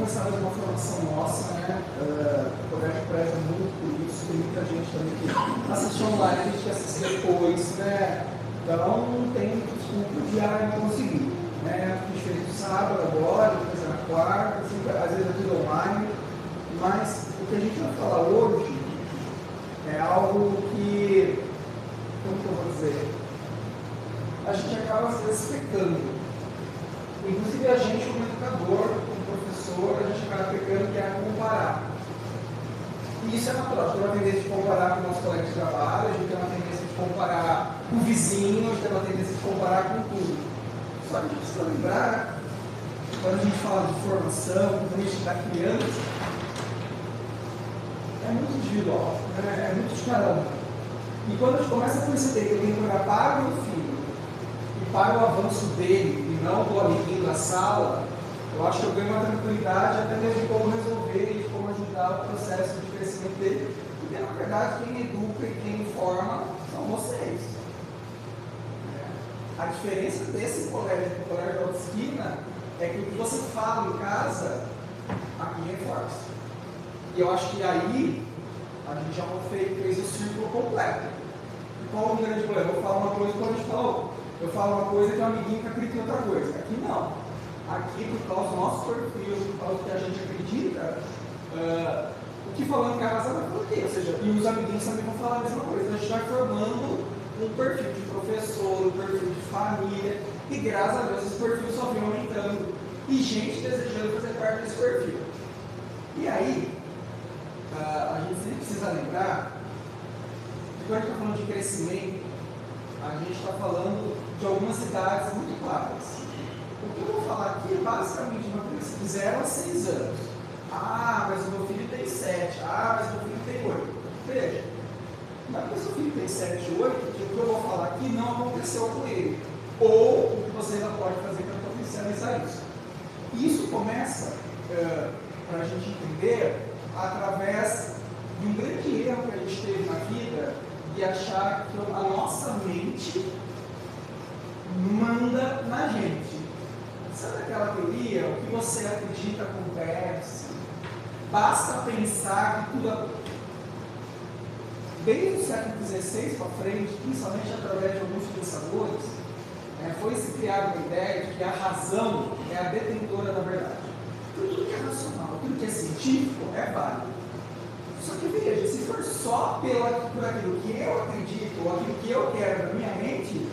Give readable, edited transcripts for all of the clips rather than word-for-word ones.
começar a fazer uma formação nossa, né? O colégio preza muito por isso, tem muita gente também que assiste online, a gente que assiste depois, né? Então não tem desculpa de não conseguir. Né? A gente fez no sábado agora, depois na quarta, sempre, às vezes é tudo online, mas o que a gente vai falar hoje é algo que, como que eu vou dizer? A gente acaba às vezes pecando. Inclusive a gente como educador, como professor, a gente acaba pecando que é comparar. E isso é natural, a gente tem uma tendência de comparar com o nosso colega de trabalho, a gente tem uma tendência de comparar com o vizinho, a gente tem uma tendência de comparar com tudo. Só que a gente precisa lembrar, quando a gente fala de formação, quando a gente está criando, é muito individual, né? É muito de cada um. E quando a gente começa a perceber que eu tenho que olhar para o meu filho e para o avanço dele, e não do amiguinho da sala, eu acho que eu ganho uma tranquilidade até mesmo de como resolver e de como ajudar o processo de crescimento dele, porque na verdade quem educa e quem informa são vocês. A diferença desse colégio do colégio da outra esquina é que o que você fala em casa, aqui reforça. E eu acho que aí a gente já fez o círculo completo. E qual o grande problema? Eu falo uma coisa quando a gente falou. Eu falo uma coisa que o amiguinho que acredita em outra coisa. Aqui não. Aqui, por causa do nosso perfil, por causa do que a gente acredita, o que falando em casa vai falar o quê? Ou seja, e os amiguinhos também vão falar a mesma coisa. A gente vai formando um perfil de professor, um perfil de família, e graças a Deus esse perfil só vem aumentando. E gente desejando fazer parte desse perfil. E aí, a gente sempre precisa lembrar que quando a gente está falando de crescimento, a gente está falando de algumas idades muito claras. O que eu vou falar aqui é basicamente uma criança de 0 a 6 anos. Ah, mas o meu filho tem 7. Ah, mas o meu filho tem 8. Veja, não é porque o seu filho tem 7, 8, que o que eu vou falar aqui não aconteceu com ele. Ou o que você ainda pode fazer para potencializar isso. Isso começa, para a gente entender, através de um grande erro que a gente teve na vida de achar que a nossa mente manda na gente. Sabe aquela teoria? O que você acredita acontece. Basta pensar que tudo. Desde o século XVI para frente, principalmente através de alguns pensadores, foi se criada uma ideia de que a razão é a detentora da verdade. Tudo que é racional, tudo que é científico é válido. Só que veja, se for só por aquilo que eu acredito, ou aquilo que eu quero na minha mente,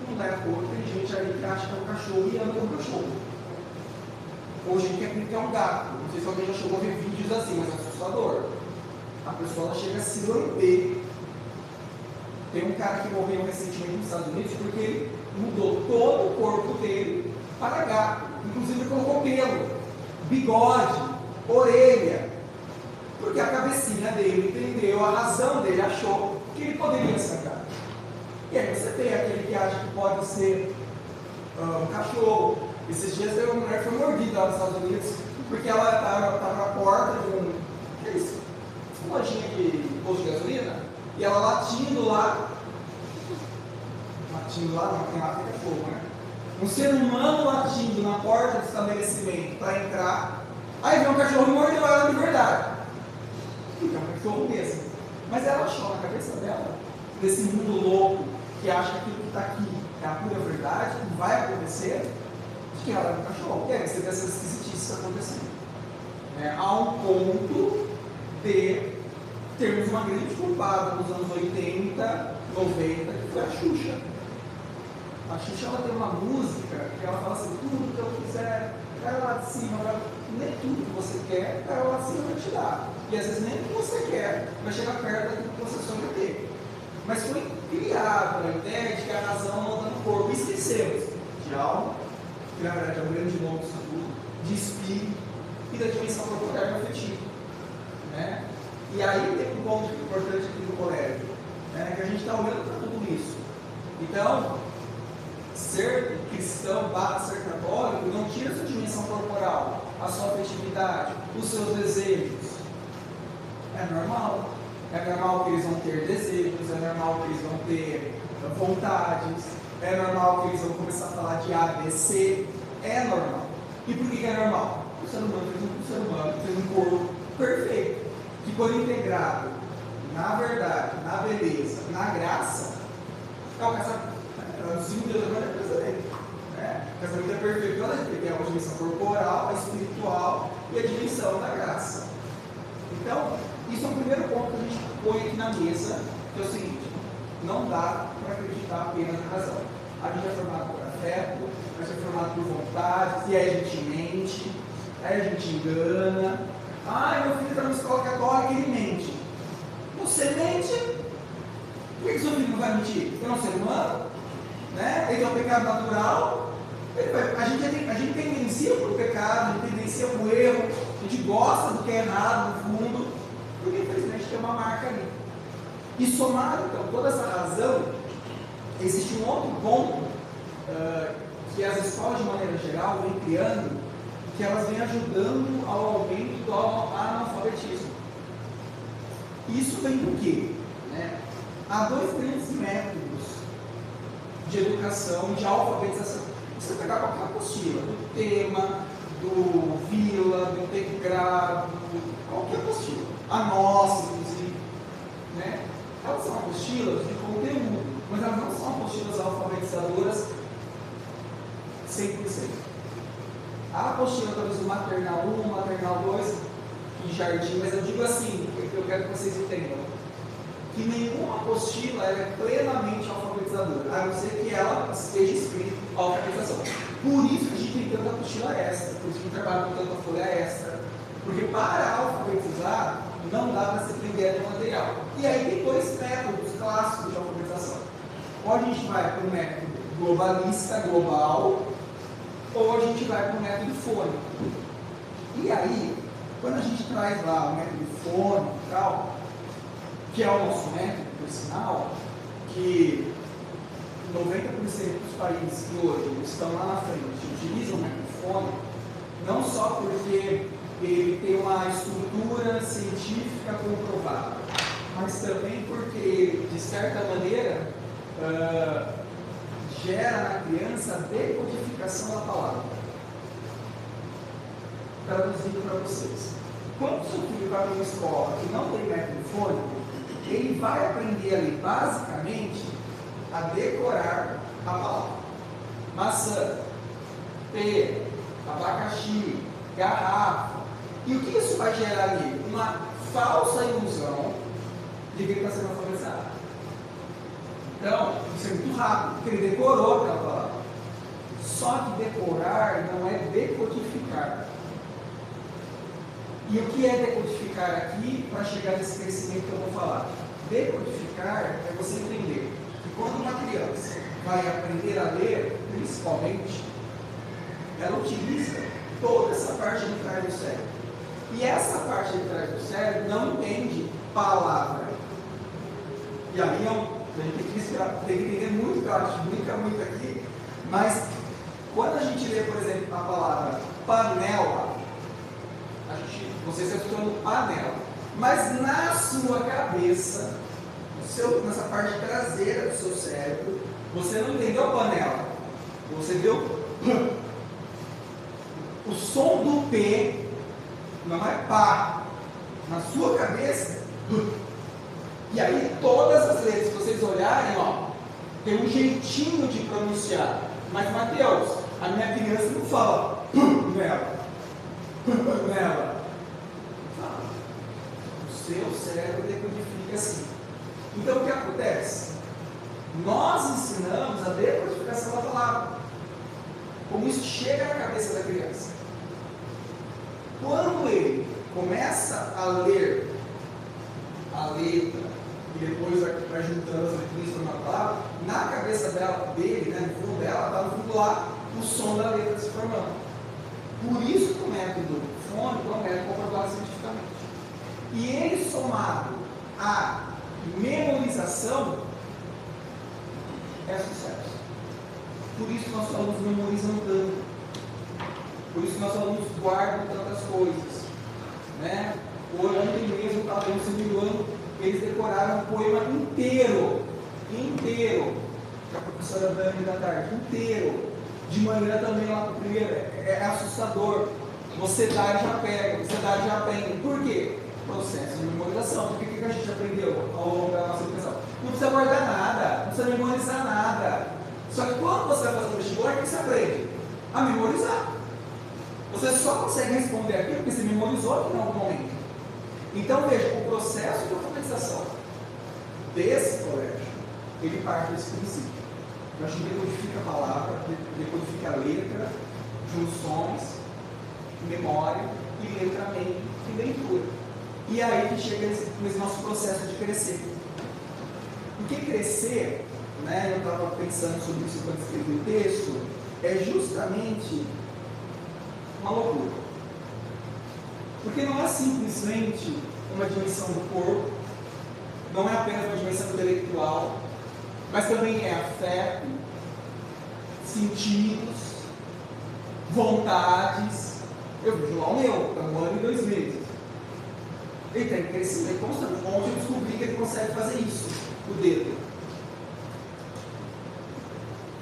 não dá acordo. Tem gente aí que acha que é um cachorro e anda com um cachorro. Ou gente que acredita que é um gato. Não sei se alguém já chegou a ver vídeos assim, mas é assustador. A pessoa ela chega a se lamber. Tem um cara que morreu recentemente nos Estados Unidos porque ele mudou todo o corpo dele para gato. Inclusive colocou pelo, bigode, orelha. Porque a cabecinha dele entendeu, a razão dele achou que ele poderia ser um gato. E aí você tem aquele que acha que pode ser um cachorro. Esses dias uma mulher foi mordida lá nos Estados Unidos porque ela estava na porta de uma lojinha de posto de gasolina e ela latindo lá, não tem lá, fica fogo, né? Um ser humano latindo na porta do estabelecimento para entrar, aí vem um cachorro e mordeu ela de verdade. Fica um cachorro mesmo. Mas ela achou na cabeça dela, desse mundo louco, que acha que aquilo que está aqui é a pura verdade, que vai acontecer, de que ela é um cachorro. E aí você vê essas esquisitices acontecendo. Há um ponto de termos uma grande culpada nos anos 80, 90, que foi a Xuxa. A Xuxa ela tem uma música que ela fala assim, tudo que eu quiser, cara lá de cima, nem tudo que você quer, cara lá de cima vai te dar. E às vezes nem o que você quer vai chegar perto daquilo que você sonha ter. Mas foi criada a ideia de que a razão manda no corpo. E esquecemos de alma, que na verdade é o grande nome disso tudo, de espírito e da dimensão corporal e afetiva. E aí tem um ponto importante aqui no colégio, que a gente está olhando para tudo isso. Então, ser cristão / ser católico não tira a sua dimensão corporal, a sua afetividade, os seus desejos. É normal. É normal que eles vão ter desejos, é normal que eles vão ter vontades, é normal que eles vão começar a falar de A, B, C. É normal. E por que é normal? O ser humano fez um corpo perfeito, que quando integrado na verdade, na beleza, na graça, traduzindo Deus agora é coisa dele. O casamento é perfeito, porque tem a dimensão corporal, a espiritual e a dimensão da graça. Então, isso é o primeiro ponto que a gente põe aqui na mesa, que é o seguinte: não dá para acreditar apenas na razão. A gente é formado por afeto, a gente é formado por vontade, e aí a gente mente, aí a gente engana. Meu filho está na escola católica e ele mente. Você mente? Por que seu filho não vai mentir? Ele é um ser humano, né? Ele é um pecado natural. A gente tendencia para o pecado, a gente tendencia para o erro, a gente gosta do que é errado no fundo, porque infelizmente tem uma marca ali. E somado então toda essa razão, existe um outro ponto que as escolas de maneira geral vêm criando, que elas vêm ajudando ao aumento do analfabetismo. Isso vem do quê? Há dois grandes métodos de educação, de alfabetização. Você pegar qualquer apostila, do tema, do vila, do integrado, qualquer apostila, a nossa, inclusive, elas são apostilas de conteúdo, mas elas não são apostilas alfabetizadoras 100%. A apostila, talvez, do maternal 1, maternal 2 e jardim, mas eu digo assim, porque eu quero que vocês entendam, que nenhuma apostila é plenamente alfabetizadora, a não ser que ela esteja escrita alfabetização. Por isso que a gente tem tanta apostila extra, por isso que a gente trabalha com tanta folha extra, porque para alfabetizar não dá para se prender no material. E aí tem dois métodos clássicos de alfabetização. Ou a gente vai para o método globalista, global, ou a gente vai para o método fônico. E aí, quando a gente traz lá o método fônico e tal, que é o nosso método, por sinal, que 90% dos países que hoje estão lá na frente utilizam o método fônico, não só porque ele tem uma estrutura científica comprovada, mas também porque ele, de certa maneira, gera na criança a decodificação da palavra. Traduzindo para vocês. Quando o seu filho vai para uma escola que não tem método fônico, ele vai aprender ali, basicamente, a decorar a palavra. Maçã, pera, abacaxi, garrafa. E o que isso vai gerar ali? Uma falsa ilusão de que ele está sendo alfabetizado. Então, isso é muito rápido, porque ele decorou aquela palavra. Só que decorar não é decodificar. E o que é decodificar aqui, para chegar nesse crescimento que eu vou falar? Decodificar é você entender que quando uma criança vai aprender a ler, principalmente, ela utiliza toda essa parte de trás do cérebro. E essa parte de trás do cérebro não entende palavra. E aí a gente tem que entender muito, claro, a gente brinca muito aqui, mas quando a gente lê, por exemplo, a palavra panela, você está escutando panela, mas na sua cabeça, nessa parte traseira do seu cérebro, você não entendeu panela, você viu o som do P, não é pá, na sua cabeça, e aí todas as letras que vocês olharem, tem um jeitinho de pronunciar, mas Mateus, a minha criança não fala nela. O seu cérebro decodifica assim. Então o que acontece? Nós ensinamos a decodificação da palavra, como isso chega na cabeça da criança. Quando ele começa a ler a letra e depois vai juntando as letrinhas para uma palavra, na cabeça dele, no fundo dela, está no fundo lá o som da letra se formando. Por isso que o método fônico é um método comprovado cientificamente. E ele somado à memorização é sucesso. Por isso que nossos alunos memorizam tanto. Por isso que nossos alunos guardam tantas coisas. Ontem mesmo, estava no segundo ano, eles decoraram um poema inteiro, que a professora Dani da tarde, inteiro, de manhã também lá no primeiro, é assustador. Você dá e já pega, você dá e já aprende. Por quê? Processo de memorização. Por que a gente aprendeu ao longo da nossa educação? Não precisa guardar nada, não precisa memorizar nada. Só que quando você vai fazer o vestibular, o que você aprende? A memorizar. Você só consegue responder aquilo porque você memorizou aqui em algum momento. Então veja, o processo de alfabetização desse colégio, ele parte desse princípio. A gente decodifica a palavra, decodifica a letra, junções, memória e letramento e leitura. E aí que chega nesse nosso processo de crescer. Porque crescer, né, eu estava pensando sobre isso quando escrevi o texto, é justamente uma loucura. Porque não é simplesmente uma dimensão do corpo, não é apenas uma dimensão intelectual, mas também é afeto, sentidos, vontades. Eu vejo lá o meu, está 1 ano e 2 meses. Ele tem crescimento constante. Ontem eu descobri que ele consegue fazer isso, o dedo.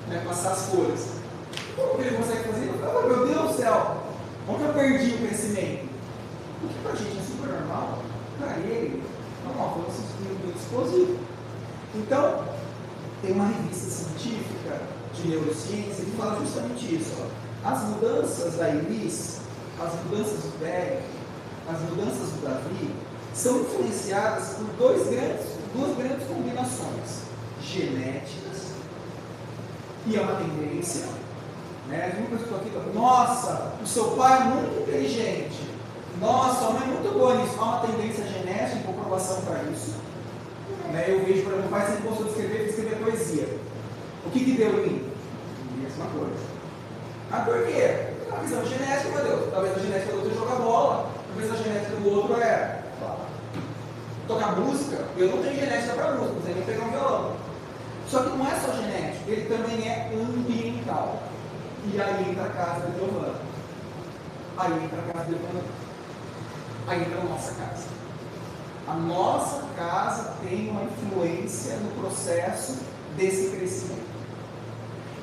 Né, passar as cores. Como que ele consegue fazer isso? Oh, meu Deus do céu! Onde eu perdi o crescimento? O que pra gente é super normal, para ele, normal, foi um muito explosivo. Então, tem uma revista científica de neurociência que fala justamente isso. Ó. As mudanças da Elis, as mudanças do Beck, as mudanças do Davi, são influenciadas por duas grandes combinações genéticas, e é uma tendência. Né? Uma pessoa fica, nossa, o seu pai é muito inteligente, nossa, a mãe é muito boa nisso. Há uma tendência genética e comprovação para isso. Né? Eu vejo, por exemplo, o pai sempre gostou de escrever poesia. O que deu em mim? A mesma coisa. Ah, por quê? Uma questão genética, meu Deus. Talvez a genética do outro é jogar bola, talvez a genética do outro é tocar música. Eu não tenho genética para música, não sei nem pegar um violão. Só que não é só genético, ele também é ambiental. E aí entra a casa de Giovanna. Aí entra a casa de Giovanna. Aí entra a nossa casa. A nossa casa tem uma influência no processo desse crescimento.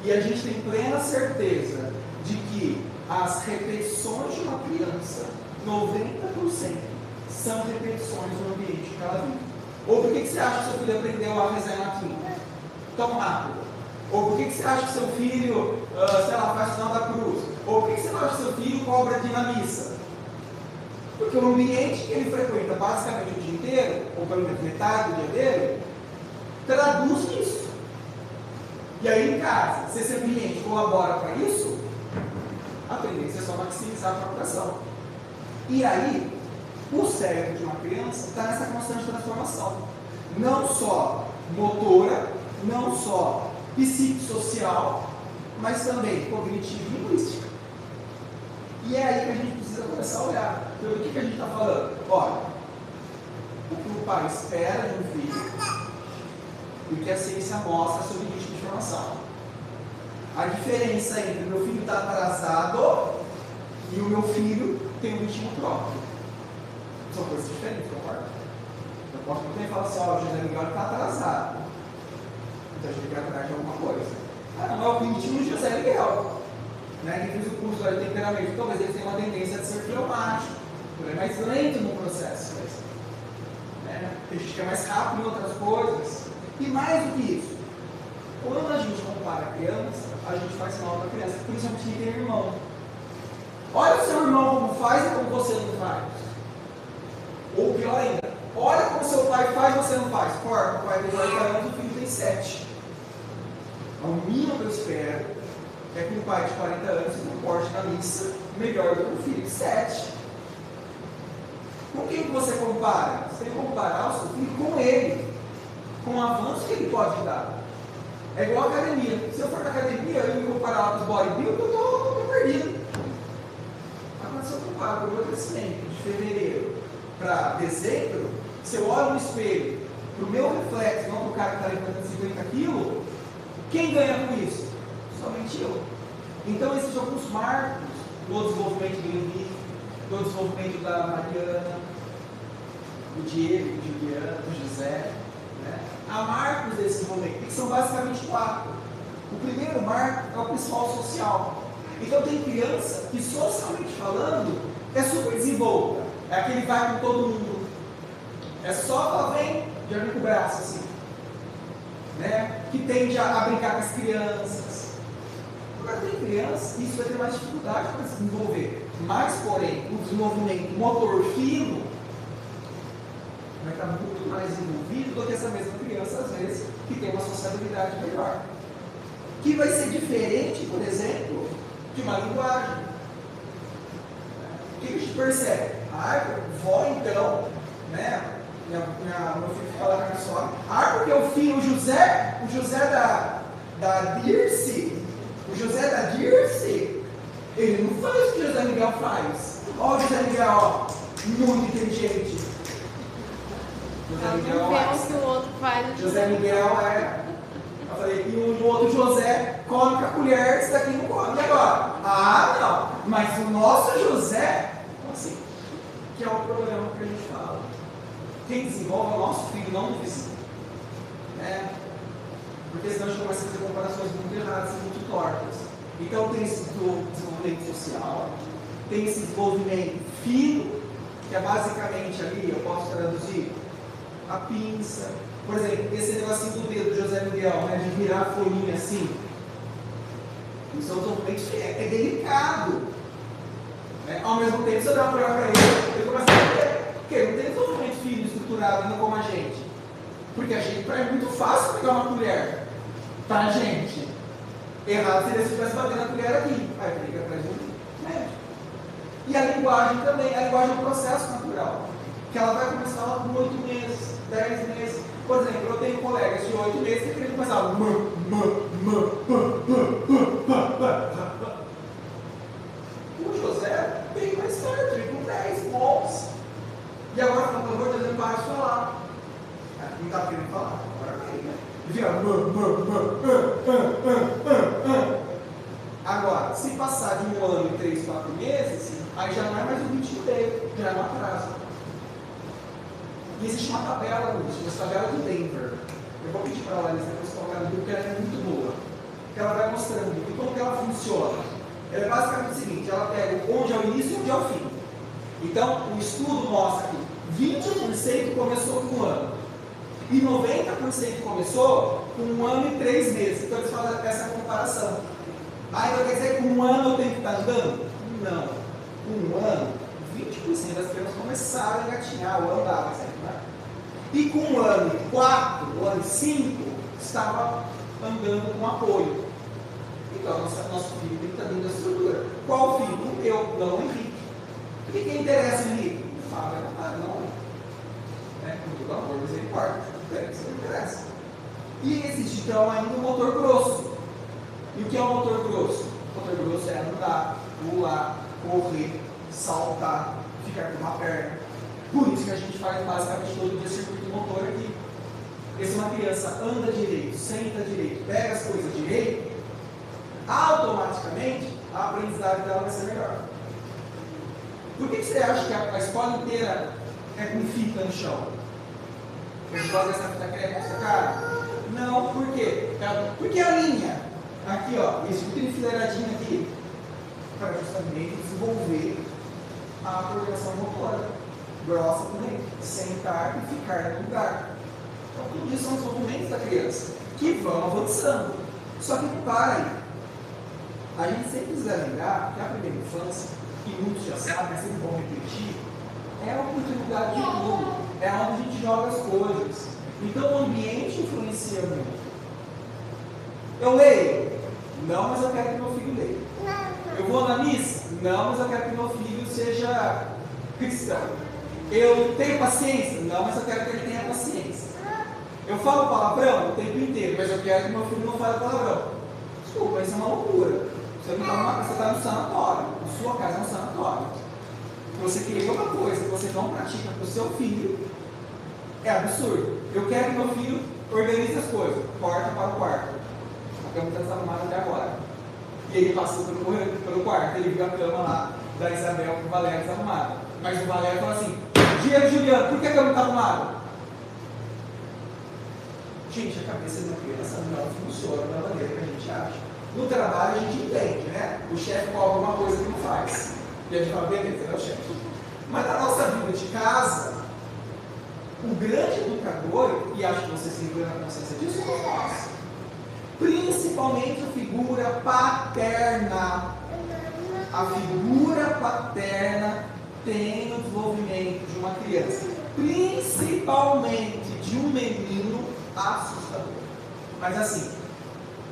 E a gente tem plena certeza de que as repetições de uma criança, 90% são repetições no ambiente que ela vive. Ou por que você acha que seu filho aprendeu a rezar em latim tão rápido? Ou por que você acha que seu filho, sei lá, faz o sinal da cruz? Ou por que você acha que seu filho cobra aqui na missa? Porque o ambiente que ele frequenta basicamente o dia inteiro, ou pelo menos metade do dia dele, traduz isso. E aí em casa, se esse ambiente colabora para isso, a tendência é só maximizar a captação. E aí, o cérebro de uma criança está nessa constante transformação. Não só motora, não só psicossocial, mas também cognitivo e linguística. E é aí que a gente precisa começar a olhar. Então, o que a gente está falando? Olha, o que o pai espera de um filho e o que a ciência mostra sobre ritmo de formação. A diferença entre o meu filho está atrasado e o meu filho tem um ritmo próprio. São coisas diferentes, concorda? Eu posso muito bem falar assim, ó, o José Miguel está atrasado. Então a gente tem que ir atrás de alguma coisa. Ah, não é o ritmo do José Miguel. Né, que fez o curso de temperamento, talvez ele tenha uma tendência de ser fleumático, ele é mais lento no processo, né? A gente quer mais rápido em outras coisas, e mais do que isso, quando a gente compara a criança, a gente faz mal para a criança, principalmente quem tem irmão. Olha o seu irmão como faz e como você não faz. Ou pior ainda, olha como seu pai faz e você não faz. Corta, o pai tem 40 anos, o filho tem 7. O mínimo que eu espero é que um pai de 40 anos se comporte na missa melhor do que um filho de 7. Com quem você compara? Você tem que comparar o seu filho com ele, com o avanço que ele pode dar. É igual a academia. Se eu for na academia e me comparar lá com os bodybuilders, eu estou perdido. Agora, se eu comparo o meu crescimento de fevereiro para dezembro, se eu olho no espelho, para o meu reflexo, não para o cara que está levantando 50 quilos, quem ganha com isso? Somente eu. Então, esses são alguns marcos do desenvolvimento do Henrique, do desenvolvimento da Mariana, do Diego, do Juliano, do José. Né? Há marcos desse desenvolvimento, que são basicamente 4. O primeiro marco é o pessoal social. Então tem criança que, socialmente falando, é super desenvolta. É aquele que vai com todo mundo. É só ela vem, já vem com o braço assim. Né? Que tende a brincar com as crianças. Agora tem criança, isso vai ter mais dificuldade para se desenvolver. Mas, porém, o desenvolvimento motor fino vai estar muito mais envolvido do que essa mesma criança, às vezes, que tem uma sociabilidade melhor. Que vai ser diferente, por exemplo, de uma linguagem. O que a gente percebe? Vó então, né? Meu filho fica lá na minha sogra. Porque o filho, o José da Dirce, ele não faz o que o José Miguel faz. Olha o José Miguel, ó, muito inteligente. José Miguel que o outro faz. José Miguel eu falei, e o outro José come com a colher, esse daqui não come. E agora? Não, mas o nosso José, assim, que é o problema que a gente fala. Quem desenvolve é o nosso filho, não o vizinho. Né? Porque senão a gente começa a fazer comparações muito erradas e muito tortas. Então tem esse desenvolvimento social, tem esse desenvolvimento fino, que é basicamente ali, eu posso traduzir, a pinça. Por exemplo, esse negocinho do dedo do José Miguel, né, de virar a folhinha assim. Isso é um desenvolvimento é delicado. Né? Ao mesmo tempo, se eu der uma colher para ele começa a ver, porque não tem desenvolvimento fino, estruturado, ainda como a gente. Porque a gente, é muito fácil pegar uma colher para a gente. Errado seria se eu estivesse batendo a colher aqui. Aí eu teria que atrás de um médico. E a linguagem também. A linguagem é um processo natural. Que ela vai começar lá com 8 meses, 10 meses. Por exemplo, eu tenho colegas de 8 meses que querem começar o José veio mais tarde, veio com 10 bons. E agora, pelo amor de Deus, ele para de falar. Não está querendo falar, agora vem, né? Agora, se passar de 1 ano e 3, 4 meses, aí já não é mais um ritmo dele, já é um atraso. E existe uma tabela, uma tabela do Denver. Eu vou pedir para a Larissa depois colocar no grupo, porque ela é muito boa. Que ela vai mostrando e como que ela funciona. Ela é basicamente o seguinte, ela pega onde é o início e onde é o fim. Então, o estudo mostra que 20% começou com 1 ano. E 90% começou com 1 ano e 3 meses. Então eles fazem essa comparação. Então quer dizer que com 1 ano eu tenho que estar andando? Não. Com 1 ano, 20% das crianças começaram a engatinhar ou andar, né? E com 1 ano e 4, 1 ano e 5, estava andando com apoio. Então nosso filho tem que estar dentro da estrutura. Qual filho? O meu, não o Henrique. Por que interessa o Henrique? Não. Com todo amor, misericórdia. Isso não interessa. E existe então ainda o motor grosso. E o que é o motor grosso? O motor grosso é andar, pular, correr, saltar, ficar com uma perna. Por isso que a gente faz basicamente todo dia circuito motor aqui. Porque se uma criança anda direito, senta direito, pega as coisas direito, automaticamente a aprendizagem dela vai ser melhor. Por que você acha que a escola inteira é com fita no chão? A gente gosta dessa fita crepe nessa cara? Não, por quê? Porque a linha, aqui ó, isso tudo enfileiradinho aqui, para justamente desenvolver a coordenação motora, grossa também, sentar e ficar no lugar. Então tudo isso são os movimentos da criança, que vão avançando. Só que não para aí. A gente sempre precisa lembrar que a primeira infância, que muitos já sabem, mas sempre bom repetir, é a oportunidade de tudo. É onde a gente joga as coisas. Então o ambiente influencia muito. Eu leio? Não, mas eu quero que meu filho leia. Eu vou na missa? Não, mas eu quero que meu filho seja cristão. Eu tenho paciência? Não, mas eu quero que ele tenha paciência. Eu falo palavrão o tempo inteiro, mas eu quero que meu filho não fale palavrão. Desculpa, isso é uma loucura. Você está no sanatório. A sua casa é um sanatório. Você querer uma coisa que você não pratica para o seu filho é absurdo. Eu quero que meu filho organize as coisas. Porta para o quarto. A cama está desarrumada até agora. E ele passou pelo quarto. Ele viu a cama lá da Isabel com o Valério desarrumada. Mas o Valério fala assim: Diego Juliano, por que a cama está arrumada? Gente, a cabeça de uma criança não funciona da maneira que a gente acha. No trabalho a gente entende, né? O chefe cobra alguma coisa que não faz. E a gente fala, beleza, é o chefe. Mas na nossa vida de casa, o grande educador, e acho que vocês têm plena consciência disso, somos nós. Principalmente a figura paterna. A figura paterna tem o desenvolvimento de uma criança, principalmente de um menino, assustador. Mas assim,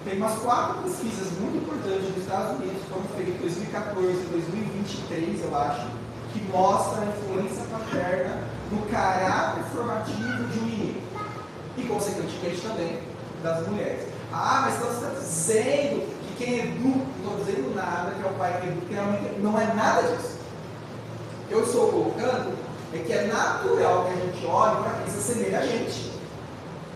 tem umas 4 pesquisas muito importantes nos Estados Unidos, que foram feitas em 2014 e 2023, eu acho, que mostram a influência paterna no caráter formativo de um menino. E, consequentemente, também das mulheres. Ah, mas então você está dizendo que quem educa, não estou dizendo nada, que é o pai que educa, que é a mãe que educa. Não é nada disso. Eu estou colocando é que é natural que a gente olhe para quem se assemelha a gente.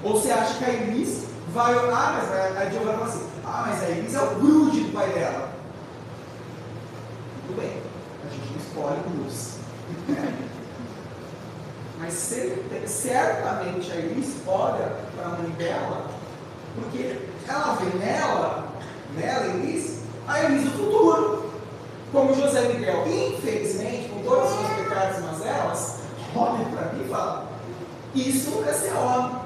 Ou você acha que a Elis vai olhar, mas a Diogo vai falar assim, mas a Elis é o grude do pai dela. Tudo bem, a gente não escolhe grudes. Mas certamente a Elis olha para a mãe dela, porque ela vê nela, Elis, a Elis do futuro. Como José Miguel, infelizmente, com todas as suas pecados e mazelas, olha para mim e fala, isso é ser homem,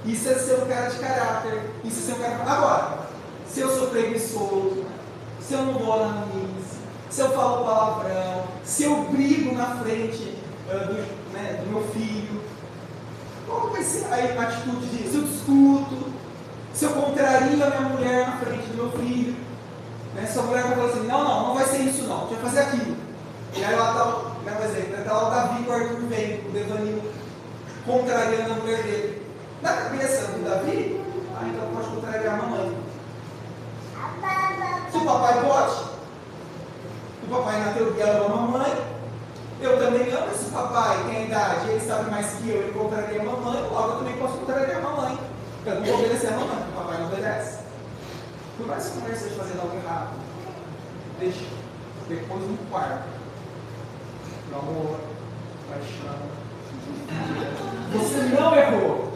isso é ser um cara de caráter, isso é ser um cara... Agora, se eu sou preguiçoso, se eu não vou na missa, se eu falo palavrão, se eu brigo na frente do meu filho, qual vai ser a atitude disso? Se eu discuto, se eu contrario a minha mulher na frente do meu filho, se a mulher vai falar assim, não vai ser isso não, a gente vai fazer aquilo. E aí lá está, por exemplo, está lá o Davi e o Arthur vem, o Devanil, contrariando a mulher dele. Na cabeça do Davi, então pode contrariar a mamãe. Se o papai pode, o papai na teoria ama a mamãe, eu também amo, se o papai tem a idade, ele sabe mais que eu, ele contraria a mamãe, logo eu também posso contrariar a mamãe. Eu não vou obedecer a mamãe, porque o papai não obedece. Por mais que eu esteja fazendo algo errado, deixa, depois no quarto, no amor, paixão. Você não errou,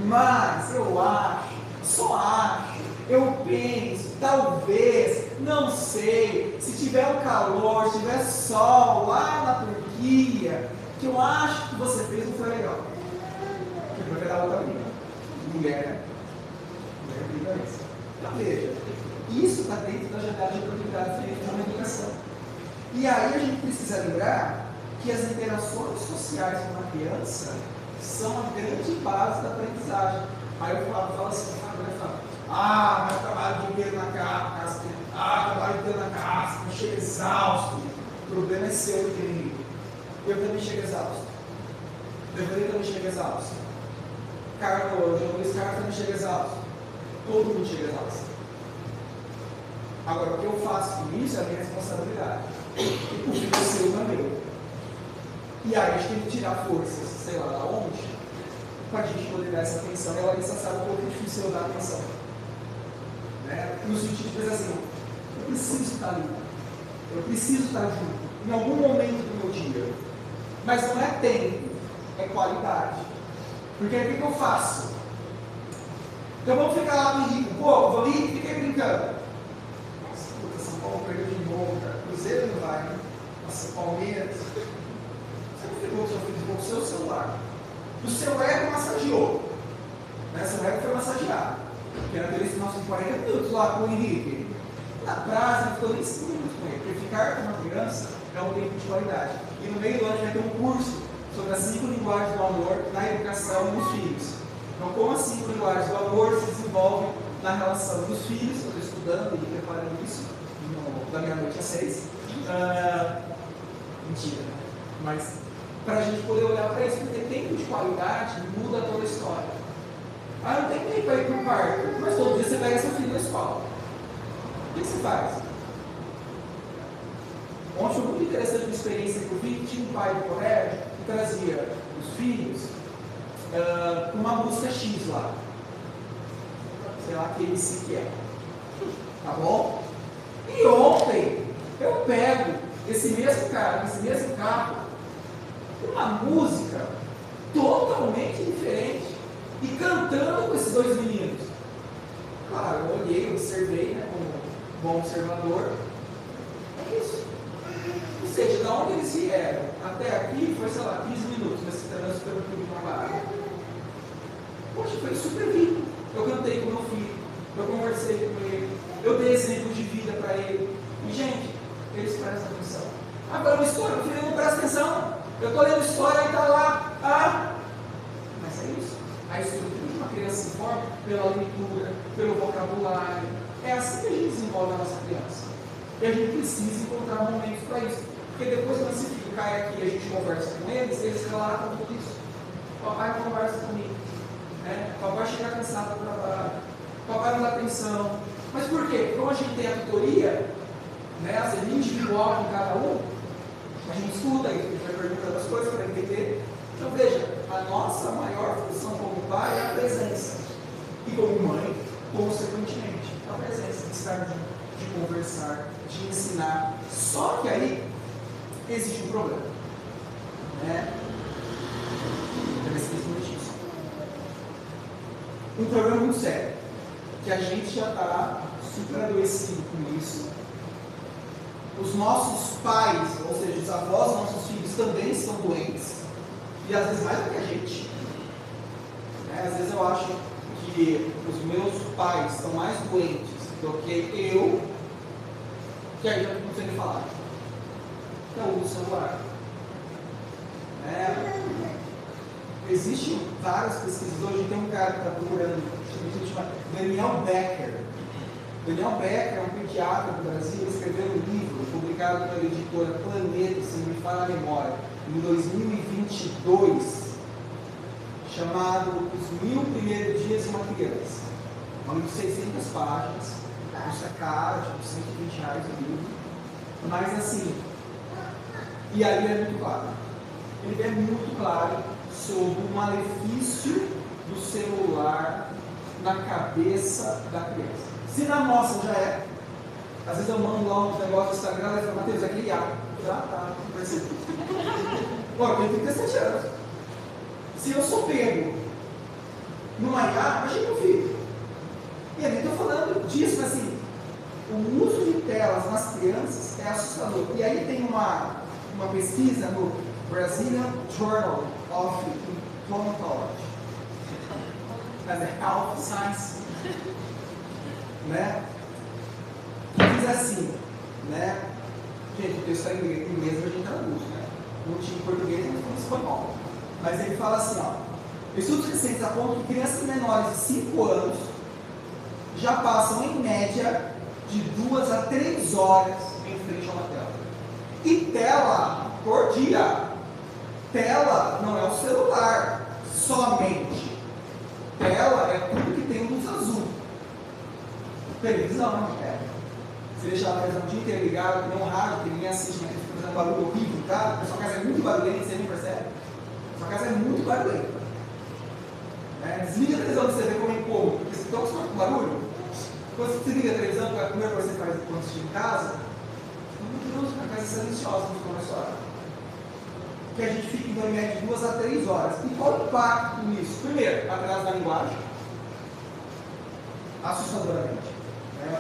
mas eu acho, só acho, eu penso, talvez, não sei, se tiver um calor, se tiver sol lá na Turquia, que eu acho que você fez não foi legal. Que vai dar outra briga. Mulher briga isso. Então veja, isso está dentro da janela de oportunidades dentro de uma educação. E aí a gente precisa lembrar que as interações sociais com uma criança são a grande base da aprendizagem. Aí eu falo assim, mas eu trabalho o dia inteiro na casa, trabalho o dia inteiro na casa, me chego exausto. O problema é seu, querido. Eu também chego exausto. Deveria também chega exausto. Carlos também chega exausto. Todo mundo chega exausto. Agora, o que eu faço com isso é a minha responsabilidade. O que é seu não é meu. E aí a gente tem que tirar forças, sei lá da onde, para a gente poder dar essa atenção. E a Larissa sabe o quanto é difícil eu dar atenção. No sentido de dizer assim, eu preciso estar ali. Eu preciso estar junto. Em algum momento do meu dia. Mas não é tempo, é qualidade. Porque aí o que eu faço? Então vamos ficar lá no Rico. Pô, vou ali e fiquei brincando. Nossa, puta, São Paulo perdeu de novo, cara. Cruzeiro não vai, né? Nossa, Palmeiras. Você não ficou com o seu celular. O seu ego massageou. Seu ego foi massageado. Que era aquele nosso 40 minutos lá com o Henrique. Na praça, não ficou nem 5 minutos com ele. Porque ficar com uma criança é um tempo de qualidade. E no meio do ano a gente vai ter um curso sobre as 5 linguagens do amor na educação dos filhos. Então, como as 5 linguagens do amor se desenvolvem na relação dos filhos, eu estou estudando e preparando isso da meia-noite às 6. Mentira, né? Mas para a gente poder olhar para isso, porque tempo de qualidade muda toda a história. Não tem tempo para ir para o parque, mas todo dia você pega seu filho na escola. O que você faz? Ontem foi muito interessante uma experiência que eu vi, que tinha um pai do colégio que trazia os filhos uma música X lá. Sei lá que MC que é. Tá bom? E ontem eu pego esse mesmo cara, esse mesmo carro, uma música totalmente diferente e cantando com esses dois meninos. Claro, eu olhei olhei, observei, né, como bom observador. É isso. Ou seja, da onde eles vieram até aqui foi, sei lá, 15 minutos, nesse trânsito pelo público na barra. Poxa, foi super rico. Eu cantei com meu filho, eu conversei com ele, eu dei exemplo de vida para ele. E, gente, eles prestam atenção. Agora, uma história, meu filho não presta atenção. Eu estou lendo história e está lá. Mas é isso. A estrutura de uma criança se forma pela leitura, pelo vocabulário. É assim que a gente desenvolve a nossa criança. E a gente precisa encontrar momentos para isso. Porque depois, quando esse filho cai aqui e a gente conversa com eles relatam tudo isso. Papai conversa comigo. Papai chega cansado do trabalho. Papai não dá atenção. Mas por quê? Porque como a gente tem a tutoria, às vezes individual com cada um, a gente escuta, a gente vai perguntando as coisas para entender. Então veja, a nossa maior função como pai é a presença. E como mãe, consequentemente, a presença de estar junto, de conversar, de ensinar. Só que aí existe um problema. Um problema muito sério, que a gente já está super adoecido com isso. Os nossos pais, ou seja, os avós dos nossos filhos também estão doentes, e às vezes mais do que a gente. Às vezes eu acho que os meus pais estão mais doentes do que eu, que aí eu não consigo falar. Que é o celular. Existem várias pesquisas. Hoje tem um cara que está procurando, chama Daniel Becker. Daniel Becker é um pediatra do Brasil. Ele escreveu um livro publicado pela editora Planeta, se não me falha a memória, em 2022, chamado Os 1000 Primeiros Dias de uma Criança. Um livro de 600 páginas, custa caro, tipo R$120 o livro, mas assim, e aí é muito claro. Ele é muito claro sobre o malefício do celular na cabeça da criança. Se na nossa já é, às vezes eu mando lá um negócio no Instagram e falo, Matheus, aquele IA. Já tá, percebi. Pô, eu tenho 37 anos. Se eu sou pego numa IA, imagina meu filho. E eu nem estou falando disso, mas assim, o uso de telas nas crianças é assustador. E aí tem uma pesquisa no Brazilian Journal of Implantology, Health Science, que diz assim, gente, o texto está em inglês, a gente traduz, não tinha em português, não foi em espanhol, mas ele fala assim, estudos recentes apontam que crianças menores de 5 anos já passam em média de 2 a 3 horas em frente a uma tela. E tela por dia. Tela não é o celular somente. Tela é tudo que tem luz azul. Televisão não é. Você deixa a televisão o dia inteiro ligada, que nem um rádio, que ninguém assiste, mas fica fazendo barulho horrível, tá? A sua casa é muito barulhenta, você nem percebe. A sua casa é muito barulhenta. Desliga a televisão de você ver como é incômodo, porque você está acostumado com barulho. Quando você liga a televisão, a primeira coisa que você faz quando assistir em casa, a casa é silenciosa no começo da hora. Que a gente fica em média de 2 a 3 horas. E qual o impacto nisso? Primeiro, atraso da linguagem, assustadoramente.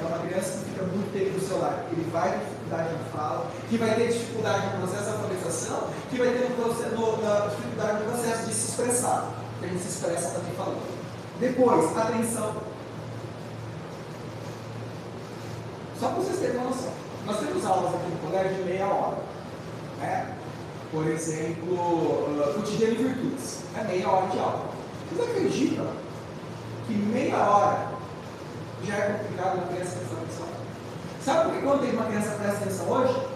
Uma criança que fica muito tempo no celular, ele vai ter dificuldade na fala, que vai ter dificuldade no processo de alfabetização, que vai ter dificuldade no processo de se expressar, que a gente se expressa também falando. Depois, atenção. Só para vocês terem uma noção. Nós temos aulas aqui no colégio de meia hora. Por exemplo, cotidiano e virtudes. É meia hora de aula. Vocês acreditam que meia hora já é complicado uma criança prestar atenção? Sabe por que quando tem uma criança presta atenção hoje?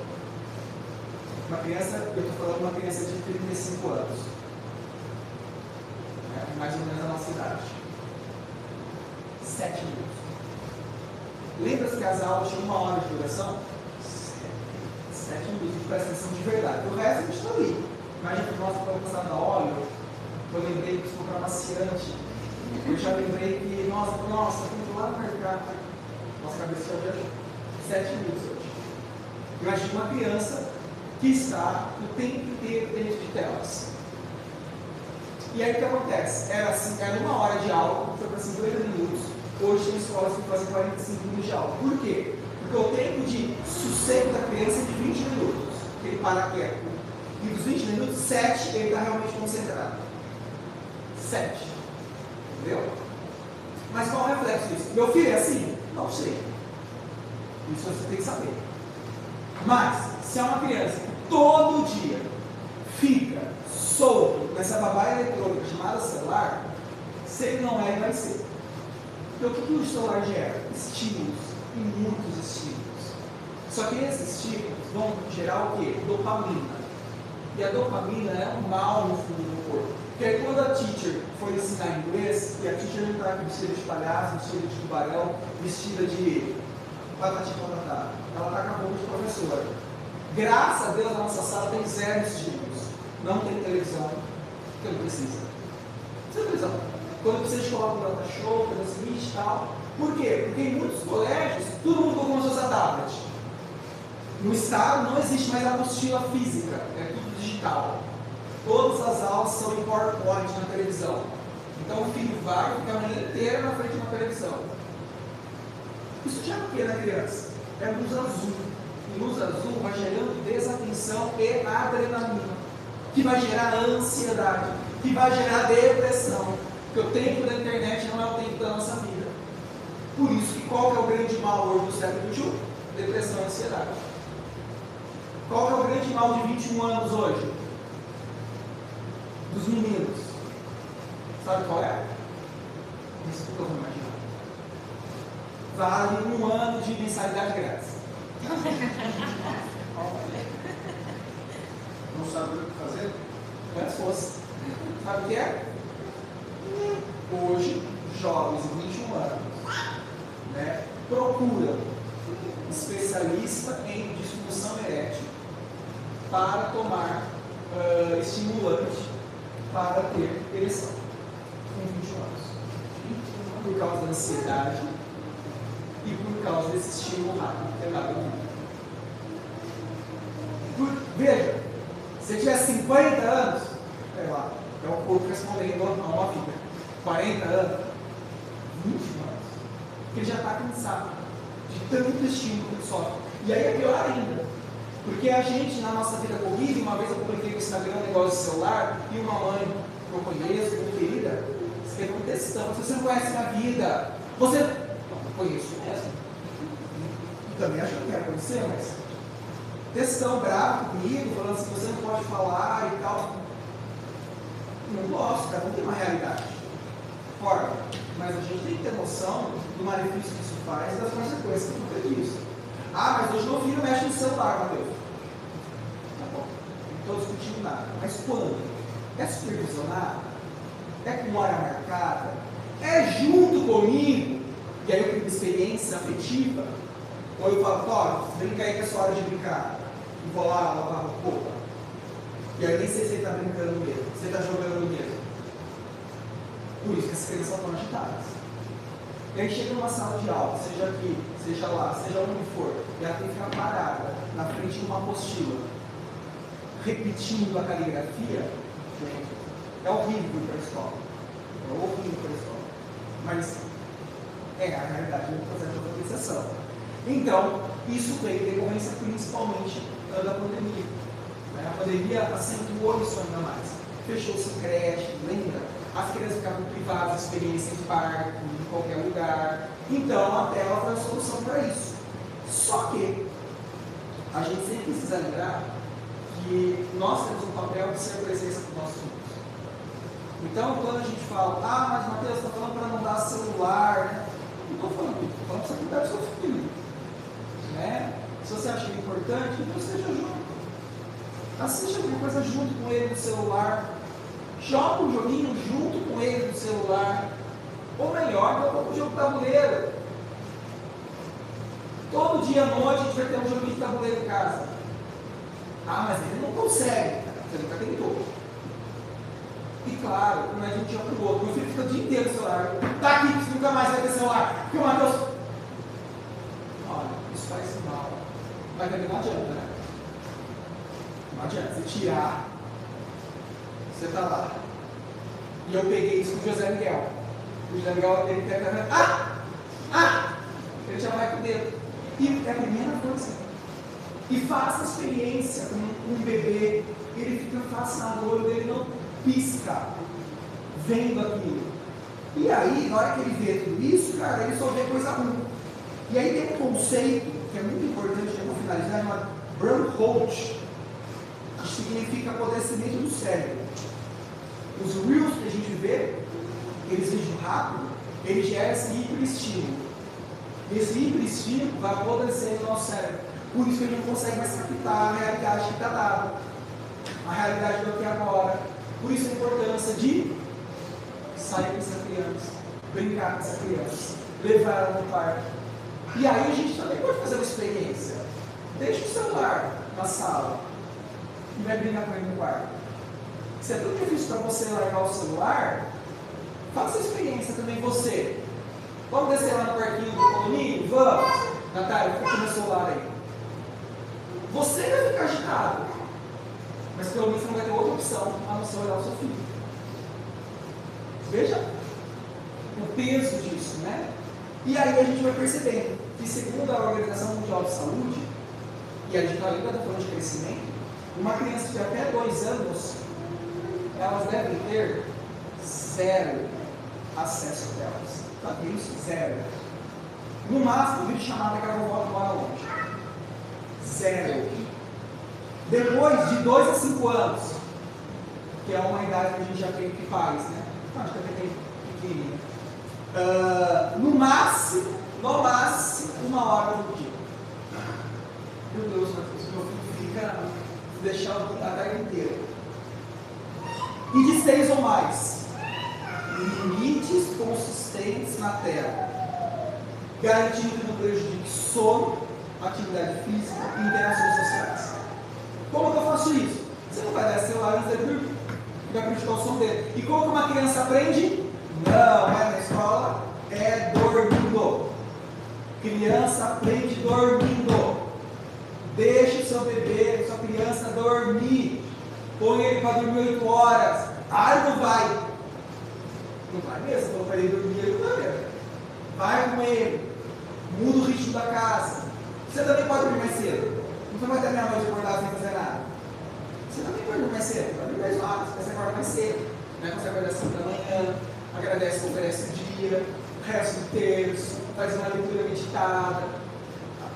Uma criança, eu estou falando de uma criança de 35 anos. Mais ou menos a nossa idade. 7 minutos. Lembra-se que as aulas tinham 1 hora de duração? 7 minutos de presta atenção de verdade. O resto a gente está ali. Imagina que nós estamos passando a óleo. Eu lembrei que estou amaciante. Eu já lembrei que, nossa, tem lá no mercado. Nossa cabeça já viajou. 7 minutos hoje. Imagina uma criança que está o tempo inteiro dentro de telas. E aí o que acontece? Era 1 hora de aula, foi para 50 minutos. Hoje tem escolas que fazem 45 minutos de aula. Por quê? Porque o tempo de sossego da criança é de 20 minutos, que ele para quieto. E dos 20 minutos, 7 ele está realmente concentrado. 7. Entendeu? Mas qual é o reflexo disso? Meu filho é assim? Não sei. Isso você tem que saber. Mas, se é uma criança que todo dia fica solto nessa babá eletrônica chamada celular, se ele não é, ele vai ser. Então, o que o celular gera? Estímulos. E muitos estímulos. Só que esses estímulos vão gerar o quê? Dopamina. E a dopamina é um mal no fundo do corpo. Porque aí quando a teacher foi ensinar inglês, e a teacher não está vestida de palhaço, vestida de tubarão, vestida de patati patatá, ela está com a roupa de professora. Graças a Deus a nossa sala tem 0 estímulos. Não tem televisão, porque não precisa. Não precisa televisão. Quando precisa de colocar um data show, transmite e tal. Por quê? Porque em muitos colégios, todo mundo como se fosse a tablet. No estado não existe mais apostila física, é tudo digital. Todas as aulas são em PowerPoint na televisão. Então o filho vai ficar a manhã inteira na frente de uma televisão. Isso já é o que na criança? É luz azul. E luz azul vai gerando desatenção e adrenalina, que vai gerar ansiedade, que vai gerar depressão. Porque o tempo da internet não é o tempo da nossa vida. Por isso que qual que é o grande mal hoje do século XXI? Depressão e ansiedade. Qual que é o grande mal de 21 anos hoje? Dos meninos. Sabe qual é? Isso que eu vou imaginar. Vale 1 ano de mensalidade grátis. Não sabe o que fazer? Mas fosse. Sabe o que é? Hoje, jovens de 21 anos, né, procuram especialista em disfunção erétil para tomar estimulante para ter ereção com 21 anos. Por causa da ansiedade e por causa desse estímulo rápido que é dado no mundo. Veja, se tiver 50 anos, sei lá, é o corpo respondendo a uma vida. 40 anos, 20 anos, porque ele já está cansado de tanto estímulo que ele sofre. E aí é pior ainda, porque a gente, na nossa vida corrida, uma vez eu publiquei no Instagram um negócio de celular, e uma mãe que eu conheço, muito querida, escreveu um textão: se você não conhece minha vida, você. Não conheço mesmo. E também acho que não quero conhecer, mas. Textão bravo comigo, falando assim: você não pode falar e tal. Não gosto, cara, não tem uma realidade. Forma. Mas a gente tem que ter noção do malefício que isso faz e das consequências que tudo disso. Ah, mas hoje meu filho mexe no celular, Mateus. Tá bom, não estou discutindo nada. Mas quando? É supervisionado? É com hora marcada? É junto comigo? E aí eu tenho experiência afetiva? Ou eu falo: Tó, brinca aí que é sua hora de brincar. E vou lá lavar a roupa. E aí nem sei se ele está brincando mesmo, se ele está jogando mesmo. Por isso que as crianças estão agitadas. E aí chega numa sala de aula, seja aqui, seja lá, seja onde for, e ela tem que ficar parada na frente de uma apostila, repetindo a caligrafia. Gente, é horrível para a escola. É horrível para a escola. Mas é a realidade do processo de alfabetização. Então, isso veio em decorrência principalmente da pandemia. A pandemia acentuou isso ainda mais. Fechou-se creche, lembra? As crianças ficavam privadas de experiência em parque, em qualquer lugar. Então, a tela foi a solução para isso. Só que a gente sempre precisa lembrar que nós temos um papel de ser presença para os nossos filhos. Então, quando a gente fala: ah, mas Mateus, está falando para não dar celular, né? Não estou falando isso, estou falando para você cuidar do seu filho. Né? Se você acha que é importante, então esteja junto. Assiste alguma coisa junto com ele no celular. Joga um joguinho junto com ele no celular. Ou melhor, joga um jogo de tabuleiro. Todo dia à noite a gente vai ter um joguinho de tabuleiro em casa. Ah, mas ele não consegue. Você nunca tentou. E claro, não é de um dia para o outro. Meu filho fica o dia inteiro no celular. Tá aqui, que nunca mais vai ter celular. Porque o Mateus. Olha, isso faz mal. Mas também não adianta, né? Não adianta. Você tirar. Você está lá. E eu peguei isso com o José Miguel. O José Miguel, ele pega. Ah! Ele já vai com o dedo. E é a primeira coisa. E faça a experiência com um bebê, ele fica fascinado, o olho dele não pisca, vendo aquilo. E aí, na hora que ele vê tudo isso, cara, ele só vê coisa ruim. E aí tem um conceito que é muito importante, que eu vou finalizar, chamado Braincoach, que significa apodrecimento do cérebro. Os reels que a gente vê, aqueles vídeos rápidos, ele gera esse hiperestímulo. Esse hiperestímulo vai apodrecendo o nosso cérebro. Por isso que a gente não consegue mais captar a realidade que está dada. A realidade do aqui e agora. Por isso a importância de sair com essa criança, brincar com essa criança, levar ela no parque. E aí a gente também pode fazer uma experiência. Deixa o celular na sala e vai brincar com ele no quarto. Se é tão difícil para você largar o celular, faça a experiência também você. Vamos descer lá no parquinho do condomínio? Vamos! Natália, fica com o meu celular aí. Você vai ficar agitado, mas pelo menos você não vai ter outra opção a não ser olhar o seu filho. Veja o peso disso, né? E aí a gente vai percebendo que, segundo a Organização Mundial de Saúde, e a gente ainda está falando de crescimento, uma criança de até 2 anos, elas devem ter 0 acesso a telas. Tá isso? 0. No máximo, vídeo chamada que a vovó mora longe. 0. Depois de 2 a 5 anos, que é uma idade que a gente já tem que faz, né? Acho que até tem pequenininha. No máximo, 1 hora por dia. Meu Deus, meu filho fica deixando a tarde inteira. E de 6 ou mais. Limites consistentes na tela. Garantindo que não prejudique sono, atividade física e interações sociais. Como que eu faço isso? Você não vai dar celular antes de dormir. Vai prejudicar o sono dele. E como que uma criança aprende? Não é na escola, é dormindo. Criança aprende dormindo. Deixe o seu bebê, sua criança dormir. Põe ele para dormir 8 horas. Não vai. Não vai mesmo, falou para ele dormir, ele não vai. Vai com ele. Muda o ritmo da casa. Você também pode dormir mais cedo. Não vai ter meia-noite acordado sem fazer nada. Você também pode dormir mais cedo. Vai dormir 10 horas, você acorda mais cedo. Né? Você acorda às 5 da manhã, agradece, oferece o dia, resto do terço, faz uma leitura meditada,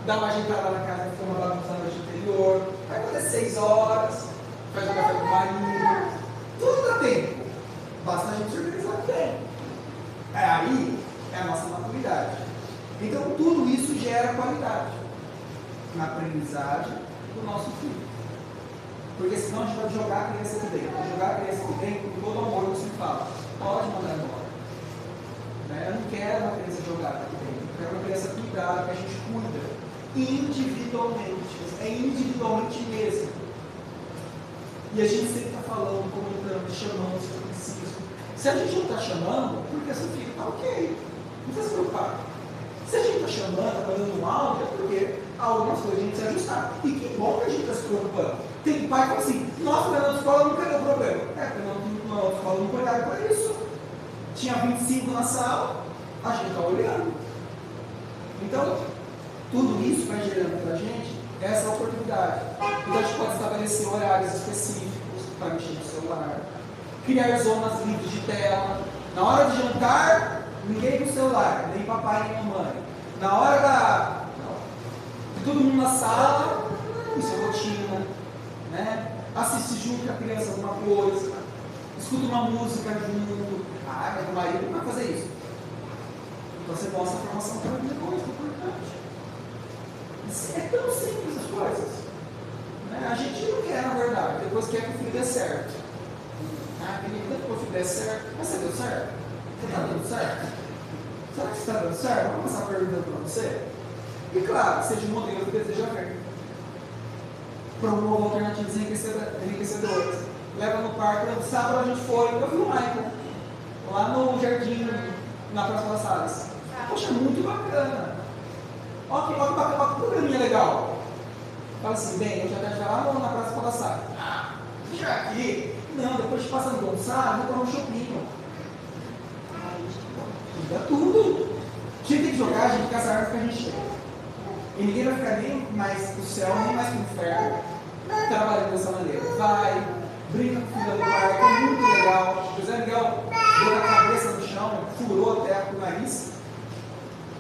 dá uma ajeitada na casa que foi uma bagunça na noite anterior, vai até 6 horas, faz um café com o marido. Tudo dá tempo. Basta a gente se organizar bem. Aí é a nossa maturidade. Então tudo isso gera qualidade na aprendizagem do nosso filho. Porque senão a gente pode jogar a criança aqui dentro. Jogar a criança aqui dentro com todo o amor que você fala. Pode mandar embora. Né? Eu não quero uma criança jogada aqui dentro. Eu quero uma criança cuidada, que a gente cuida individualmente. É individualmente mesmo. E a gente sempre está falando, comunicando, chamando se for preciso. Se a gente não está chamando, porque seu filho está ok. Não precisa se preocupar. Se a gente está chamando, está dando um áudio, é porque algumas coisas a gente precisa ajustar. E que bom que a gente está se preocupando. Tem pai que fala assim, nossa, mas na escola nunca deu problema. Porque na escola não cuidava para isso. Tinha 25 na sala, a gente está olhando. Então, tudo isso vai gerando para a gente essa oportunidade. Então a gente pode estabelecer horários específicos para mexer no celular, criar zonas livres de tela. Na hora de jantar, ninguém com o celular, nem papai nem mamãe. Na hora de todo mundo na sala, isso é rotina, né? Assiste junto com a criança alguma coisa, escuta uma música junto. Mas o marido não vai fazer isso. Então você mostra a formação para a vida depois, é importante. É tão simples as coisas. Né? A gente não quer, na verdade, depois quer que o filho dê certo. Querido, depois que o filho dê certo, mas você deu certo? Você está dando certo? Será que você está dando certo? Vamos começar perguntando para você? E claro, seja um modelo que deseja ver. Promova alternativas enriquecedoras. Leva no parque, sábado a gente foi, eu vi o Michael, lá no jardim, na Praça das Salles. Poxa, muito bacana. Olha que programinha legal. Fala assim, bem, eu já quero chegar lá na Praça das Salles. Já aqui? Não, depois de passar no Gonçalo, vou para um shopping. Muda tudo. Tinha que jogar, que a gente tem. E ninguém vai ficar nem mais pro céu, nem mais pro inferno, trabalhando dessa maneira. Vai, brinca com o filho do pai, que é muito legal. José Miguel deu a cabeça no chão, furou até o nariz.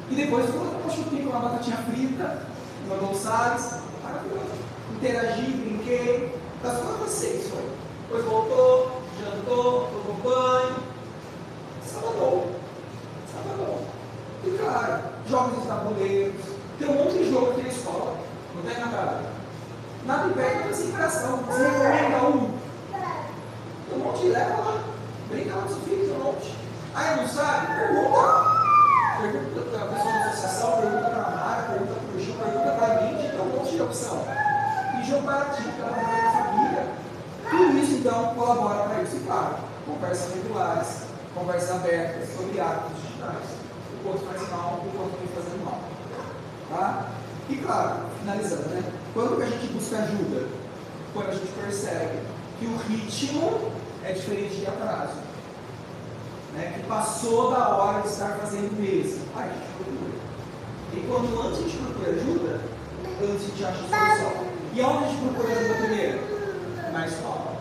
E depois ficou com um chupinho com uma batatinha frita, uma Gonçalves. Maravilhoso. Interagi, brinquei. Das 4 às 6 foi. Depois voltou, jantou, tomou banho. Sabadão. E claro, jogos de tabuleiros. Tem um monte de jogo aqui na escola. Não tem na cara. Nada impede de inspiração. Você recomenda um. Tem um monte de leva lá. Brinca lá com seu filho, tem um monte. Aí não sabe? Pergunta. Pergunta para a pessoa da associação, pergunta para a Mara, pergunta para o Gil, pergunta para a gente. Tem um monte de opção. E jogo baratinho para a família. Tudo isso então colabora para isso. E claro, conversas regulares, conversas abertas sobre hábitos digitais. O quanto faz mal, o quanto vem fazendo mal. Tá? E claro, finalizando, né? Quando que a gente busca ajuda? Quando a gente percebe que o ritmo é diferente de atraso. Né? Que passou da hora de estar fazendo o mesmo. Aí a gente procura. E quando antes a gente procura ajuda, antes a gente acha a solução. E onde a gente procura ajuda primeiro? Na escola.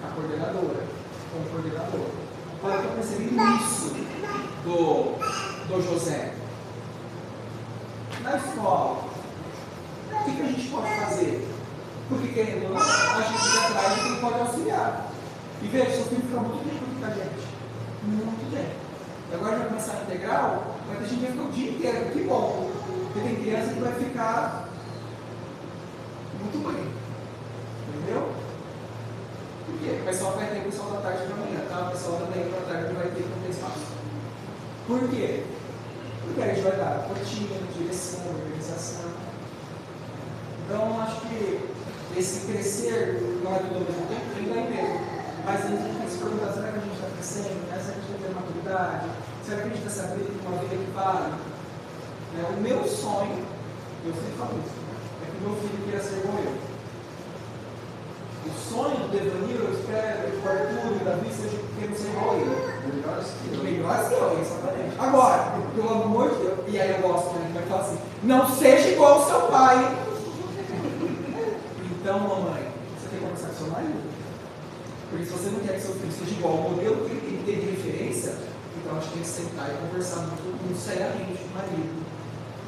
A coordenadora. Com o coordenador. Olha, eu estou percebendo isso do José. Na escola, o que a gente pode fazer? Porque, querendo ou não, a gente vai atrás de quem pode auxiliar. E veja, seu filho fica muito tempo aqui com a gente. Muito tempo. E agora já vai começar a integral, mas a gente vai ficar o dia inteiro. Que bom. Porque tem criança que vai ficar muito bem. Entendeu? Por quê? O pessoal vai ter o pessoal da tarde para amanhã, tá? O pessoal da manhã para a tarde vai ter que ter espaço. Por quê? Porque a gente vai dar rotina, direção, organização. Então, acho que esse crescer não é tudo ao mesmo tempo, tem daí mesmo. Mas a gente tem que se perguntar, será que a gente está crescendo? Será que a gente tem maturidade? Será que a gente está se abrindo com uma vida que vale? O meu sonho, eu sempre falo isso, é que meu filho queira ser como eu. O sonho do Devanir, eu espero, do Arthur e da Davi seja que não ser igual a ele. Melhores que eu, exatamente. Agora, pelo amor de Deus, e aí eu gosto, né? Vai falar assim, não seja igual ao seu pai. Então, mamãe, você tem que conversar com seu marido. Porque se você não quer que seu filho seja igual ao modelo que ele tem de referência, então a gente tem que sentar e conversar muito seriamente com o marido.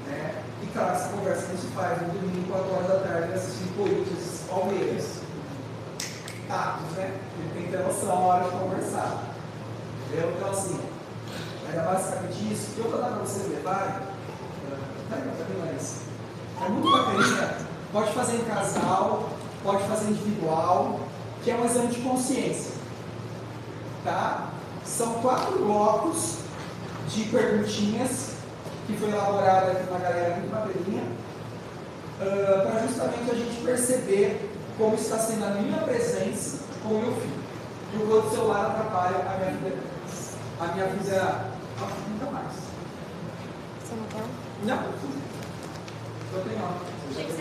Né? E claro, essa conversa não se faz no domingo, 4 horas da tarde, assistindo Corinthians, Palmeiras. Tatos, né? Ele tem que ter noção na hora de conversar. Entendeu? Então, assim, era basicamente isso. Que eu vou dar para vocês levarem. É muito bacaninha. Pode fazer em casal, pode fazer individual, que é um exame de consciência. Tá? São 4 blocos de perguntinhas que foi elaborada aqui uma galera muito bacaninha, para justamente a gente perceber como está sendo a minha presença com o meu filho. E o quanto o celular atrapalha a minha vida. Nunca mais. Você não quer? Não. Eu tenho.